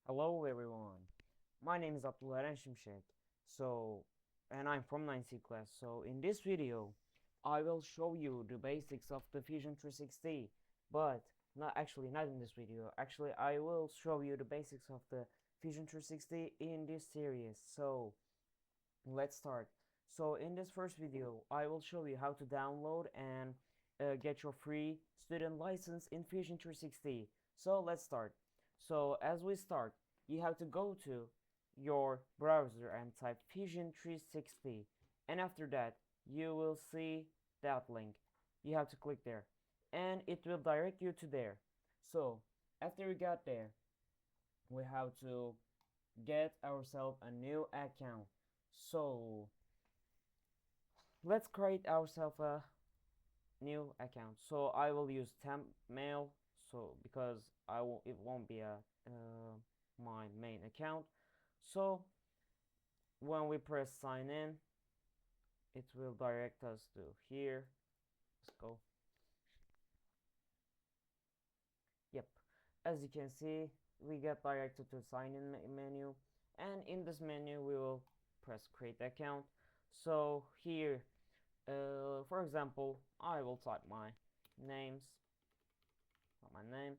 Hello everyone, my name is Abdullah Shimshek. And I'm from 9C class. So in this video, I will show you the basics of the Fusion 360. But not in this video. Actually, I will show you the basics of the Fusion 360 in this series. So let's start. So in this first video, I will show you how to download and get your free student license in Fusion 360. So let's start. So as we start, you have to go to your browser and type Fusion 360, and after that you will see that link. You have to click there and it will direct you to there. So after you got there, we have to get ourselves a new account. So let's create ourselves a new account. So I will use temp mail, so because it won't be a my main account. So when we press sign in, it will direct us to here. Let's go. Yep, as you can see, we get directed to sign in menu, and in this menu we will press create account. So here, for example, I will type my names, my name,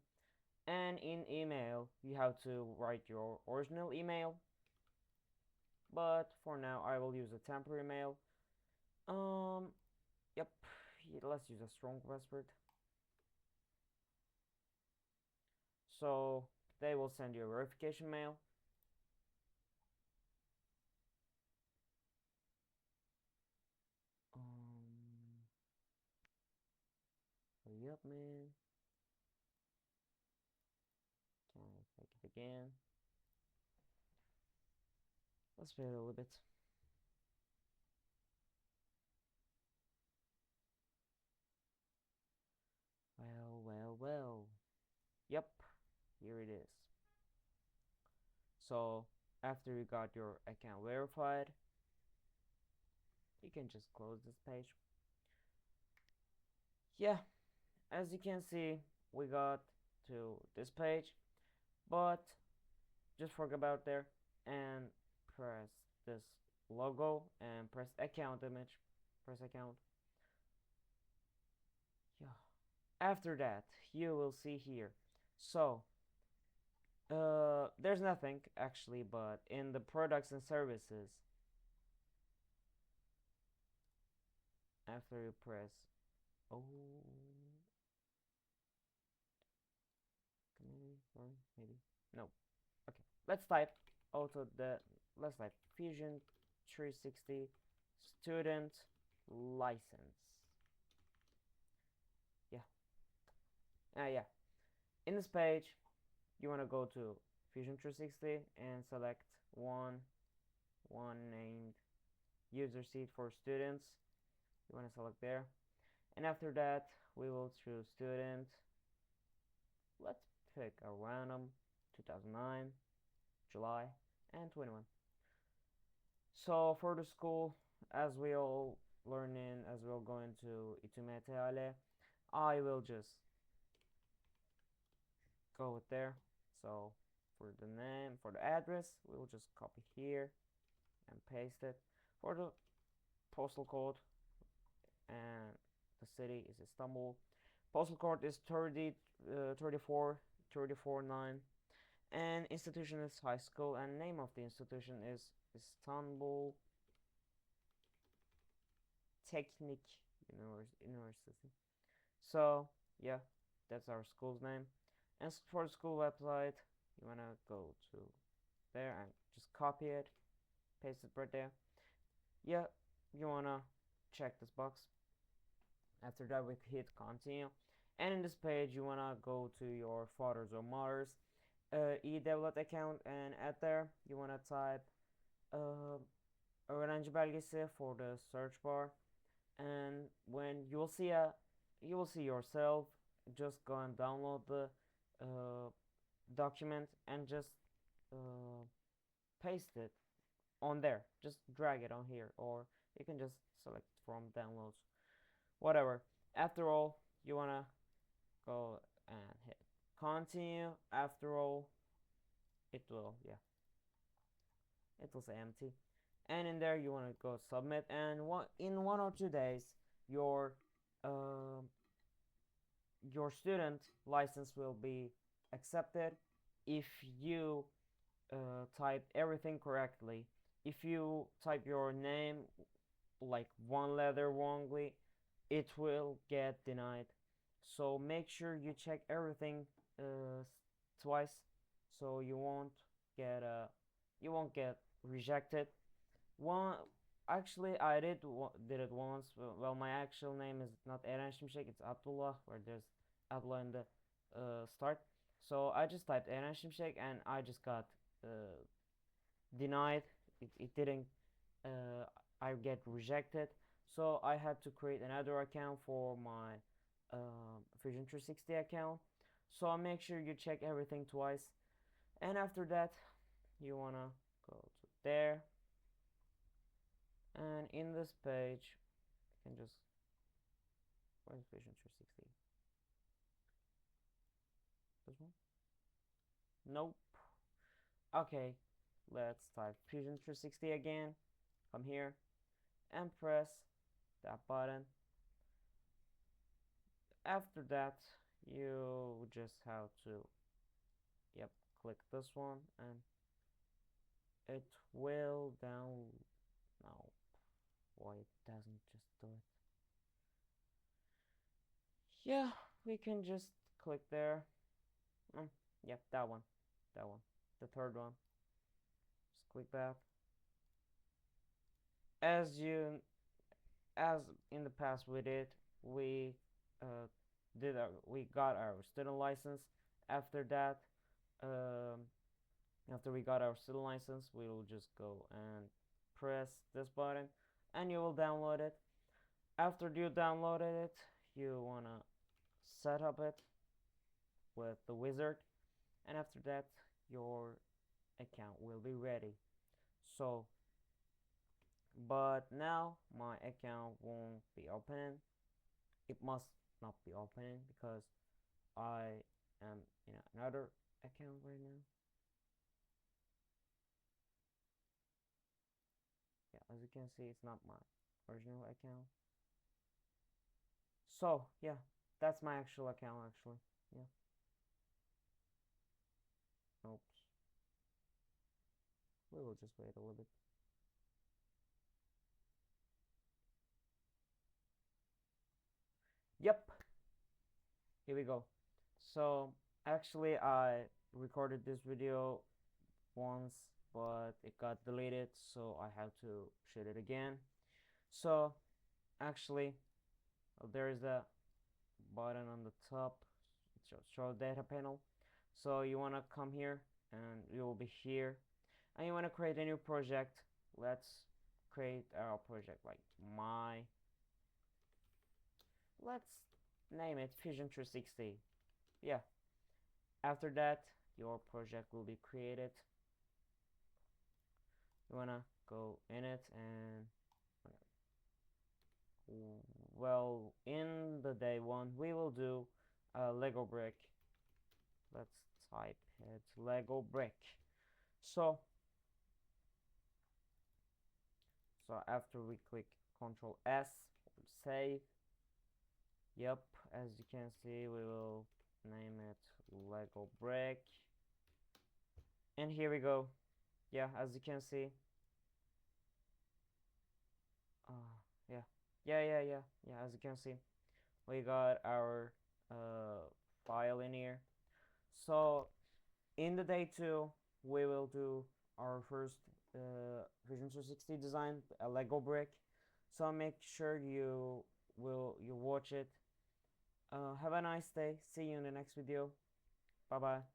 and in email you have to write your original email, but for now I will use a temporary mail. Yep, let's use a strong password. So they will send you a verification mail. Hurry up, man. Can I take it again? Let's wait a little bit. Well. Yep, here it is. So after you got your account verified, you can just close this page. Yeah, as you can see, we got to this page, but just forget about there and press this logo and press account image. Press account. Yeah. After that, you will see here. So there's nothing actually, but in the products and services, after you press oh maybe no, okay, let's type let's type Fusion 360 student license. Yeah, yeah, in this page you want to go to Fusion 360 and select one named user seat for students. You want to select there, and after that we will choose student. Let's pick a random 2009 July and 21. So for the school, as we all learning, as we'll go into İTÜ I will just go with there. So for the name, for the address, we will just copy here and paste it. For the postal code, and the city is Istanbul. Postal code is 349, and institution is high school, and name of the institution is Istanbul Teknik University. So yeah, that's our school's name. And for the school website, you wanna go to there and just copy it, paste it right there. Yeah, you wanna check this box. After that, we hit continue, and in this page, you wanna go to your father's or mother's e-devlet account, and at there, you wanna type öğrenci belgesi for the search bar, and when you will see yourself, just go and download the document and just uh, paste it on there. Just drag it on here, or you can just select from downloads, whatever. After all, you wanna go and hit continue. After all, it will, yeah, it will say empty. And in there you want to go submit, and in 1 or 2 days your uh, your student license will be accepted if you type everything correctly. If you type your name like one letter wrongly, it will get denied. So make sure you check everything twice, so you won't get rejected. One, actually, I did it once. Well, my actual name is not Eren Şimşek, it's Abdullah, where there's Abdullah in the start. So I just typed Eren Şimşek and I just got uh, denied. It didn't. Uh, I get rejected. So I had to create another account for my Fusion 360 account. So make sure you check everything twice. And after that, you wanna go to there, and in this page, you can just, where's Fusion 360? This one? Nope. Okay, let's type Fusion 360 again. Come here and press that button. After that, you just have to, yep, click this one and it will down. No, why it doesn't just do it? Yeah, we can just click there. Yep, that one, the third one. Just click that. As you, as in the past we did, uh, we got our student license. After that, um, after we got our student license, we will just go and press this button, and you will download it. After you downloaded it, you wanna set up it with the wizard, and after that, your account will be ready. So, but now my account won't be opening. It must not be opening because I am in another account right now. Yeah, as you can see, it's not my original account. So yeah, that's my actual account actually. Yeah. Oops. We will just wait a little bit. Yep. Here we go. So actually I recorded this video once, but it got deleted, so I have to shoot it again. So actually, there is a button on the top. It show data panel. So you want to come here and you will be here, and you want to create a new project. Let's create our project like let's name it Fusion 360. Yeah, after that your project will be created. You wanna go in it, and well, in the day one we will do a Lego brick. Let's type it Lego brick. So after we click Control S, save. Yep, as you can see, we will name it Lego brick, and here we go. Yeah, as you can see, yeah, as you can see, we got our file in here. So in the day two, we will do our first Vision 360 design, a Lego brick. So make sure you watch it. Have a nice day. See you in the next video. Bye bye.